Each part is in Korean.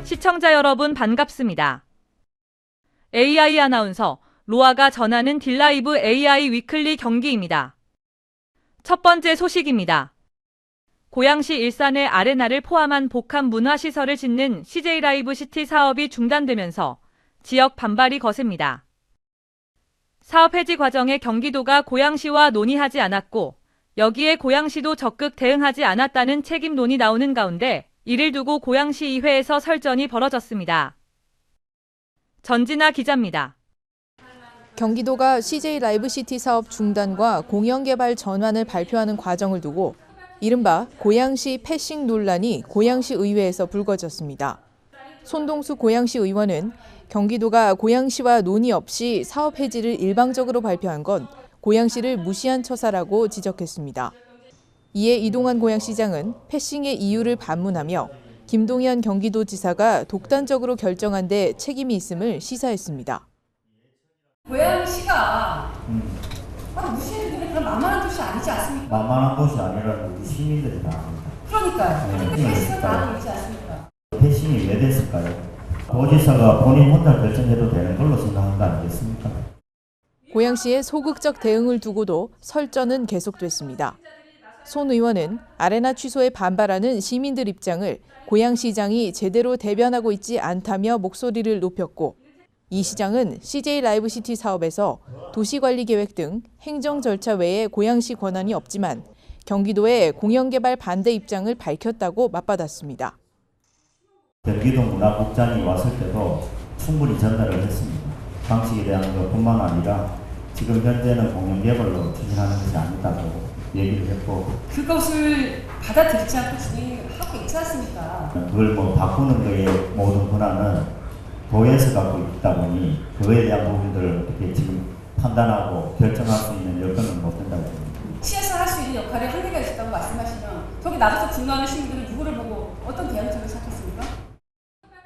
시청자 여러분 반갑습니다. AI 아나운서 로아가 전하는 딜라이브 AI 위클리 경기입니다. 첫 번째 소식입니다. 고양시 일산의 아레나를 포함한 복합 문화시설을 짓는 CJ 라이브 시티 사업이 중단되면서 지역 반발이 거셉니다. 사업 해지 과정에 경기도가 고양시와 논의하지 않았고 여기에 고양시도 적극 대응하지 않았다는 책임 논이 나오는 가운데 이를 두고 고양시 의회에서 설전이 벌어졌습니다. 전진아 기자입니다. 경기도가 CJ 라이브 시티 사업 중단과 공영개발 전환을 발표하는 과정을 두고 이른바 고양시 패싱 논란이 고양시 의회에서 불거졌습니다. 손동수 고양시 의원은 경기도가 고양시와 논의 없이 사업 해지를 일방적으로 발표한 건 고양시를 무시한 처사라고 지적했습니다. 이에 이동환 고양시장은 패싱의 이유를 반문하며 김동연 경기도지사가 독단적으로 결정한 데 책임이 있음을 시사했습니다. 고양시가 무시했는데 그럼 만만한 도시 아니지 않습니까? 만만한 도시 아니라는 우리 시민들이 다 압니다. 그러니까요. 근데 패싱을 다 있지 않습니까? 패싱이 왜 됐을까요? 도지사가 본인 혼자 결정해도 되는 걸로 생각한 거 아니겠습니까? 고양시의 소극적 대응을 두고도 설전은 계속됐습니다. 손 의원은 아레나 취소에 반발하는 시민들 입장을 고양시장이 제대로 대변하고 있지 않다며 목소리를 높였고 이 시장은 CJ 라이브 시티 사업에서 도시관리계획 등 행정 절차 외에 고양시 권한이 없지만 경기도의 공영개발 반대 입장을 밝혔다고 맞받았습니다. 경기도 문화국장이 왔을 때도 충분히 전달을 했습니다. 방식에 대한 것뿐만 아니라 지금 현재는 공영개발로 추진하는 것이 아니다고 얘기를 했고 그것을 받아들이지 않고 진행하고 있지 않습니까? 그걸 바꾸는 거에 모든 권한은 도에서 갖고 있다 보니 그거에 대한 부분들을 어떻게 지금 판단하고 결정할 수 있는 여건은 못 된다고 봅니다. 시에서 할 수 있는 역할에 한계가 있다고 말씀하시면 저기 나가서 분노하는 시민들은 누구를 보고 어떤 대안책을 찾겠습니까?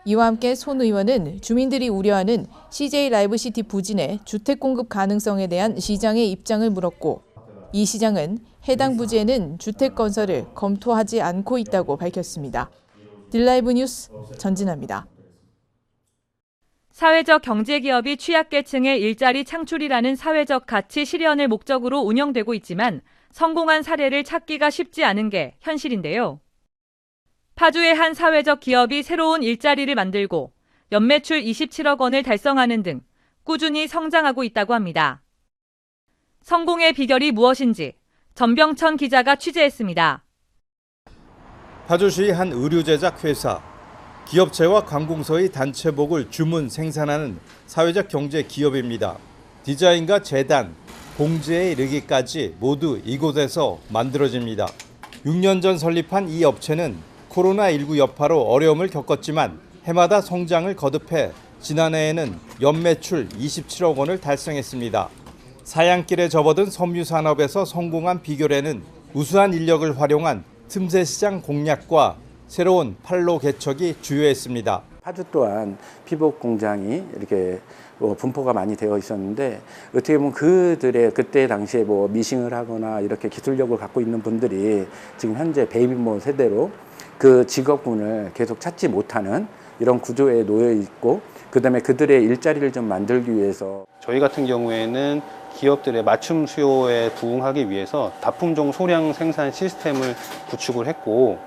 이와 함께 손 의원은 주민들이 우려하는 CJ 라이브 시티 부진의 주택 공급 가능성에 대한 시장의 입장을 물었고 이 시장은 해당 부지에는 주택 건설을 검토하지 않고 있다고 밝혔습니다. 딜라이브 뉴스 전진아입니다. 사회적 경제기업이 취약계층의 일자리 창출이라는 사회적 가치 실현을 목적으로 운영되고 있지만 성공한 사례를 찾기가 쉽지 않은 게 현실인데요. 파주의 한 사회적 기업이 새로운 일자리를 만들고 연매출 27억 원을 달성하는 등 꾸준히 성장하고 있다고 합니다. 성공의 비결이 무엇인지 전병천 기자가 취재했습니다. 파주시 한 의류 제작 회사, 기업체와 관공서의 단체복을 주문 생산하는 사회적 경제 기업입니다. 디자인과 재단, 봉제에 이르기까지 모두 이곳에서 만들어집니다. 6년 전 설립한 이 업체는 코로나19 여파로 어려움을 겪었지만 해마다 성장을 거듭해 지난해에는 연매출 27억 원을 달성했습니다. 사양길에 접어든 섬유 산업에서 성공한 비결에는 우수한 인력을 활용한 틈새 시장 공략과 새로운 판로 개척이 주요했습니다. 파주 또한 피복 공장이 이렇게 분포가 많이 되어 있었는데 어떻게 보면 그들의 그때 당시에 미싱을 하거나 이렇게 기술력을 갖고 있는 분들이 지금 현재 베이비붐 세대로 그 직업군을 계속 찾지 못하는 이런 구조에 놓여 있고 그다음에 그들의 일자리를 좀 만들기 위해서 저희 같은 경우에는 기업들의 맞춤 수요에 부응하기 위해서 납품종 소량 생산 시스템을 구축을 했고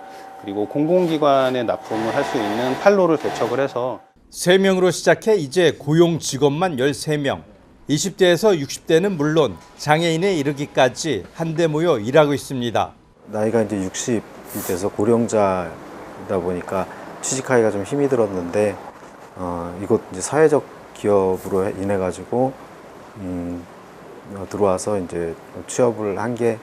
그리고 공공기관에 납품을 할 수 있는 판로를 개척을 해서 3명으로 시작해 이제 고용 직원만 13명, 20대에서 60대는 물론 장애인에 이르기까지 한데 모여 일하고 있습니다. 나이가 이제 60이 돼서 고령자이다 보니까 취직하기가 좀 힘이 들었는데 이곳 이제 사회적 기업으로 인해 가지고 들어와서 이제 취업을 한 게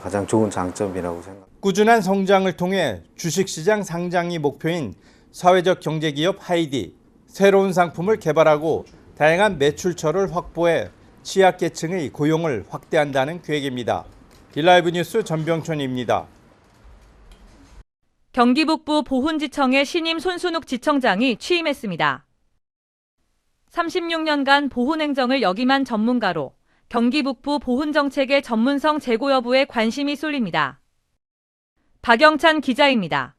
가장 좋은 장점이라고 생각합니다. 꾸준한 성장을 통해 주식시장 상장이 목표인 사회적 경제기업 하이디, 새로운 상품을 개발하고 다양한 매출처를 확보해 취약계층의 고용을 확대한다는 계획입니다. 딜라이브 뉴스 전병천입니다. 경기 북부 보훈지청의 신임 손순욱 지청장이 취임했습니다. 36년간 보훈행정을 역임한 전문가로 경기 북부 보훈정책의 전문성 제고 여부에 관심이 쏠립니다. 박영찬 기자입니다.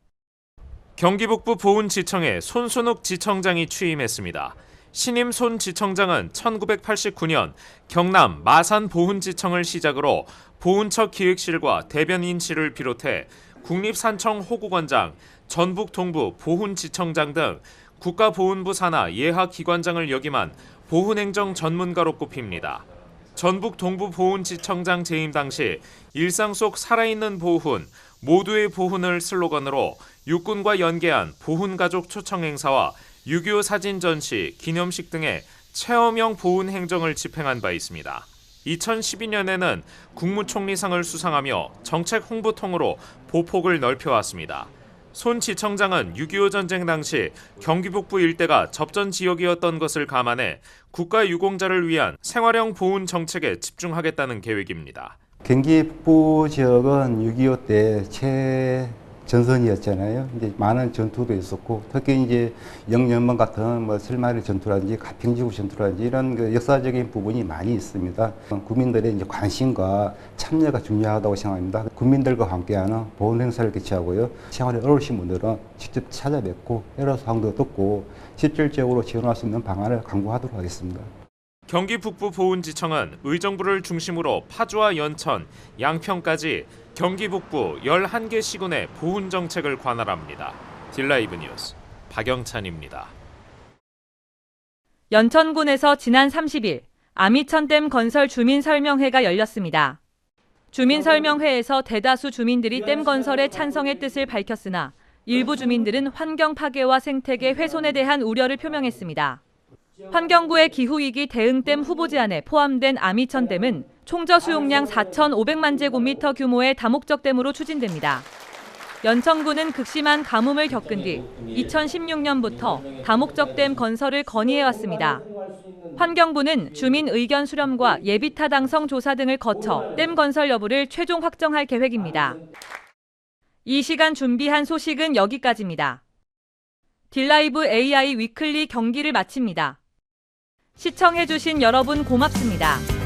경기 북부 보훈지청에 손순욱 지청장이 취임했습니다. 신임 손 지청장은 1989년 경남 마산 보훈지청을 시작으로 보훈처 기획실과 대변인실을 비롯해 국립산청 호구관장, 전북 동부 보훈지청장 등 국가보훈부 산하 예하기관장을 역임한 보훈행정 전문가로 꼽힙니다. 전북 동부 보훈지청장 재임 당시 일상 속 살아있는 보훈, 모두의 보훈을 슬로건으로 육군과 연계한 보훈가족 초청 행사와 6.25 사진 전시, 기념식 등의 체험형 보훈 행정을 집행한 바 있습니다. 2012년에는 국무총리상을 수상하며 정책 홍보통으로 보폭을 넓혀왔습니다. 손 지청장은 6.25 전쟁 당시 경기 북부 일대가 접전 지역이었던 것을 감안해 국가 유공자를 위한 생활형 보훈 정책에 집중하겠다는 계획입니다. 경기 북부 지역은 6.25 때 최전선이었잖아요. 이제 많은 전투도 있었고, 특히 이제 영연문 같은 뭐 설마리 전투라든지 가평지구 전투라든지 이런 그 역사적인 부분이 많이 있습니다. 국민들의 이제 관심과 참여가 중요하다고 생각합니다. 국민들과 함께하는 보훈 행사를 개최하고요. 생활에 어려우신 분들은 직접 찾아뵙고 여러 사항도 듣고 실질적으로 지원할 수 있는 방안을 강구하도록 하겠습니다. 경기 북부 보훈지청은 의정부를 중심으로 파주와 연천, 양평까지 경기 북부 11개 시군의 보훈 정책을 관할합니다. 딜라이브 뉴스 박영찬입니다. 연천군에서 지난 30일 아미천댐 건설 주민설명회가 열렸습니다. 주민설명회에서 대다수 주민들이 댐 건설에 찬성의 뜻을 밝혔으나 일부 주민들은 환경 파괴와 생태계 훼손에 대한 우려를 표명했습니다. 환경부의 기후위기 대응댐 후보제안에 포함된 아미천댐은 총저 수용량 4,500만 제곱미터 규모의 다목적 댐으로 추진됩니다. 연천군은 극심한 가뭄을 겪은 뒤 2016년부터 다목적 댐 건설을 건의해왔습니다. 환경부는 주민 의견 수렴과 예비 타당성 조사 등을 거쳐 댐 건설 여부를 최종 확정할 계획입니다. 이 시간 준비한 소식은 여기까지입니다. 딜라이브 AI 위클리 경기를 마칩니다. 시청해주신 여러분 고맙습니다.